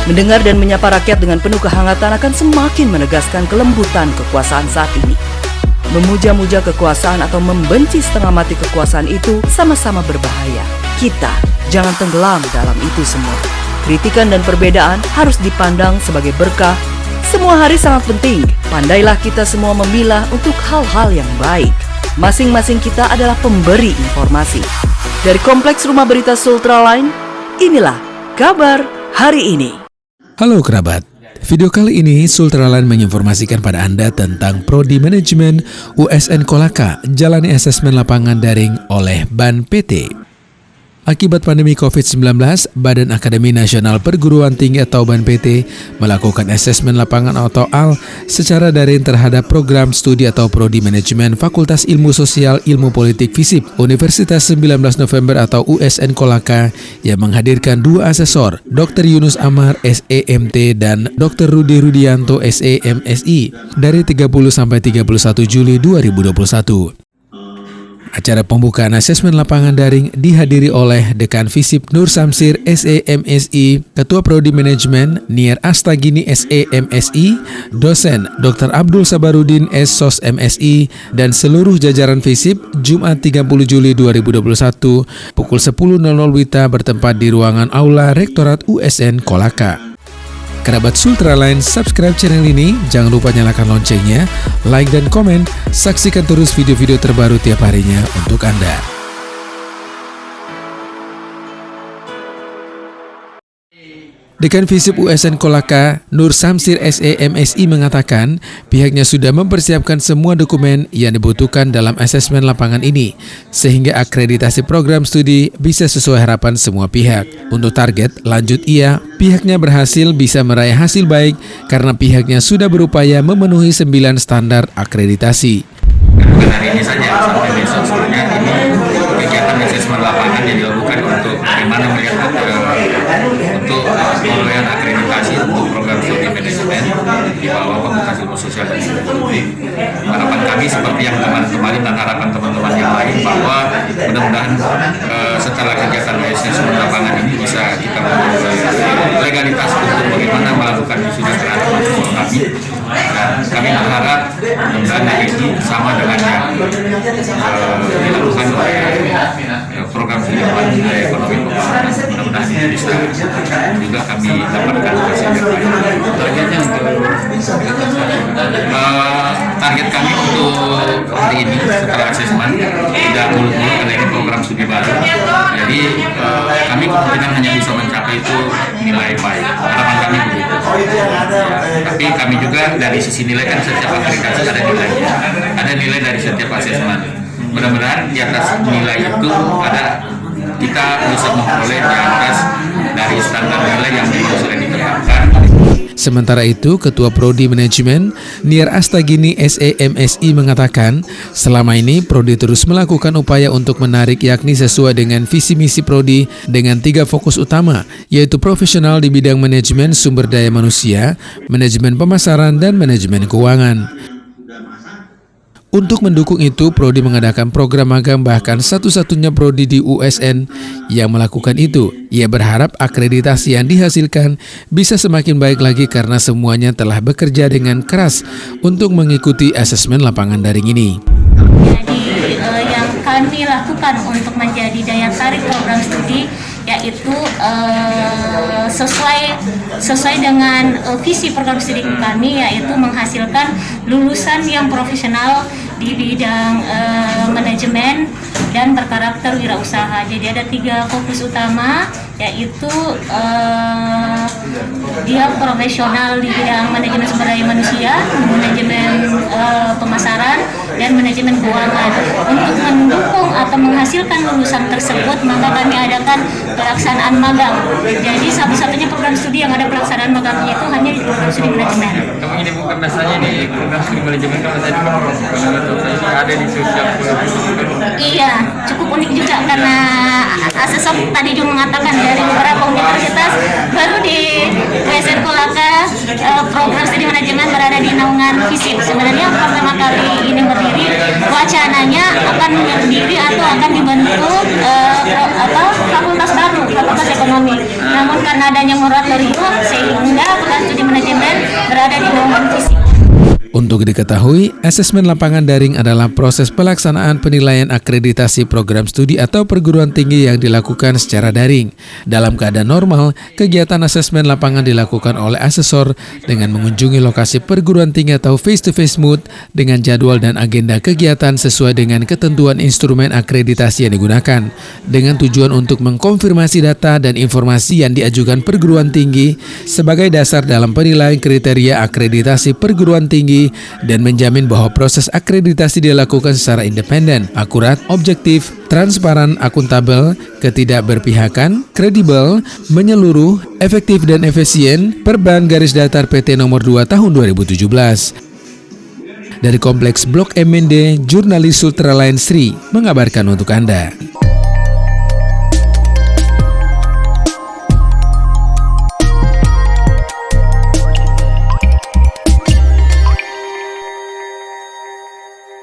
Mendengar dan menyapa rakyat dengan penuh kehangatan akan semakin menegaskan kelembutan kekuasaan saat ini. Memuja-muja kekuasaan atau membenci setengah mati kekuasaan itu sama-sama berbahaya. Kita jangan tenggelam dalam itu semua. Kritikan dan perbedaan harus dipandang sebagai berkah. Semua hari sangat penting. Pandailah kita semua memilah untuk hal-hal yang baik. Masing-masing kita adalah pemberi informasi. Dari Kompleks Rumah Berita Sultraline, inilah kabar hari ini. Halo kerabat, video kali ini Sultraline menginformasikan pada Anda tentang Prodi Manajemen USN Kolaka jalani asesmen lapangan daring oleh BAN PT. Akibat pandemi COVID-19, Badan Akademi Nasional Perguruan Tinggi atau BAN PT melakukan asesmen lapangan atau AL secara daring terhadap program studi atau Prodi Manajemen Fakultas Ilmu Sosial Ilmu Politik FISIP Universitas 19 November atau USN Kolaka yang menghadirkan dua asesor, Dr. Yunus Amar SEMT dan Dr. Rudi Rudianto SEMSI dari 30 sampai 31 Juli 2021. Acara pembukaan asesmen lapangan daring dihadiri oleh Dekan FISIP Nur Samsir SEMSI, Ketua Prodi Manajemen Niar Astagini SEMSI, Dosen Dr. Abdul Sabarudin SSOS MSI, dan seluruh jajaran FISIP Jumat 30 Juli 2021 pukul 10.00 WITA bertempat di ruangan Aula Rektorat USN Kolaka. Kerabat Sultraline, subscribe channel ini, jangan lupa nyalakan loncengnya, like dan komen, saksikan terus video-video terbaru tiap harinya untuk Anda. Dekan FISIP USN Kolaka, Nur Samsir SEMSI mengatakan pihaknya sudah mempersiapkan semua dokumen yang dibutuhkan dalam asesmen lapangan ini, sehingga akreditasi program studi bisa sesuai harapan semua pihak. Untuk target, lanjut ia, pihaknya berhasil bisa meraih hasil baik karena pihaknya sudah berupaya memenuhi 9 standar akreditasi. Bukan hari ini saja, sampai besok sebenarnya ini kegiatan asesmen lapangan yang dilakukan untuk bagaimana melihat untuk perolehan akreditasi untuk program studi manajemen di bawah Fakultas Ilmu Sosial dan Ilmu Politik. Harapan kami seperti yang kemarin dan harapan teman-teman yang lain bahwa mudah-mudahan setelah kegiatan asesmen lapangan ini bisa kita memiliki legalitas untuk bagaimana melakukan wisuda terhadap mahasiswa kami. Dan kami berharap mudah-mudahan ini sama dengan yang dilakukan oleh program studi ekonomi pembangunan. Mudah-mudahan ini bisa juga kami dapatkan hasil yang baik. Targetnya target kami untuk hari ini setelah asesmen tidak muluk-muluk karena ini program studi baru. Jadi kami kemungkinan hanya bisa mencapai itu nilai baik. Harapan kami begitu. Tapi kami juga dari sisi nilai kan setiap aplikasi ada nilainya. Ada nilai dari setiap asesmen. Mudah-mudahan di atas nilai itu ada kita bisa memperoleh di atas dari standar nilai yang sudah ditetapkan. Sementara itu, Ketua Prodi Manajemen Niar Astagini SEMSI mengatakan, selama ini Prodi terus melakukan upaya untuk menarik yakni sesuai dengan visi misi Prodi dengan 3 fokus utama, yaitu profesional di bidang manajemen sumber daya manusia, manajemen pemasaran, dan manajemen keuangan. Untuk mendukung itu, Prodi mengadakan program magang bahkan satu-satunya Prodi di USN yang melakukan itu. Ia berharap akreditasi yang dihasilkan bisa semakin baik lagi karena semuanya telah bekerja dengan keras untuk mengikuti asesmen lapangan daring ini. Jadi yang kami lakukan untuk menjadi daya tarik program studi yaitu sesuai dengan visi program studi kami, yaitu menghasilkan lulusan yang profesional di bidang manajemen dan berkarakter wirausaha. Jadi ada 3 fokus utama, yaitu dia profesional di bidang manajemen sumber daya manusia, manajemen pemasaran, dan manajemen keuangan. Untuk mendukung atau menghasilkan lulusan tersebut, maka kami adakan pelaksanaan magang. Jadi satu-satunya program studi yang ada pelaksanaan magangnya itu hanya di program studi manajemen. Kamu ini bukan biasanya di program studi manajemen kalau tadi ini ada di sosial. Iya, cukup unik juga karena asesor tadi juga mengatakan dari beberapa universitas baru di USN Kolaka program studi manajemen berada di naungan FISIP. Sebenarnya pertama kali ini berdiri, wacananya akan dibentuk fakultas baru, fakultas ekonomi. Namun karena karena adanya moratorium sehingga program studi manajemen berada di naungan fisik. Untuk diketahui, asesmen lapangan daring adalah proses pelaksanaan penilaian akreditasi program studi atau perguruan tinggi yang dilakukan secara daring. Dalam keadaan normal, kegiatan asesmen lapangan dilakukan oleh asesor dengan mengunjungi lokasi perguruan tinggi atau face-to-face mood dengan jadwal dan agenda kegiatan sesuai dengan ketentuan instrumen akreditasi yang digunakan, dengan tujuan untuk mengkonfirmasi data dan informasi yang diajukan perguruan tinggi sebagai dasar dalam penilaian kriteria akreditasi perguruan tinggi dan menjamin bahwa proses akreditasi dilakukan secara independen, akurat, objektif, transparan, akuntabel, ketidakberpihakan, kredibel, menyeluruh, efektif dan efisien per Ban Garis Datar PT nomor 2 tahun 2017. Dari Kompleks Blok MND, jurnalis Sultra Line Sri mengabarkan untuk Anda.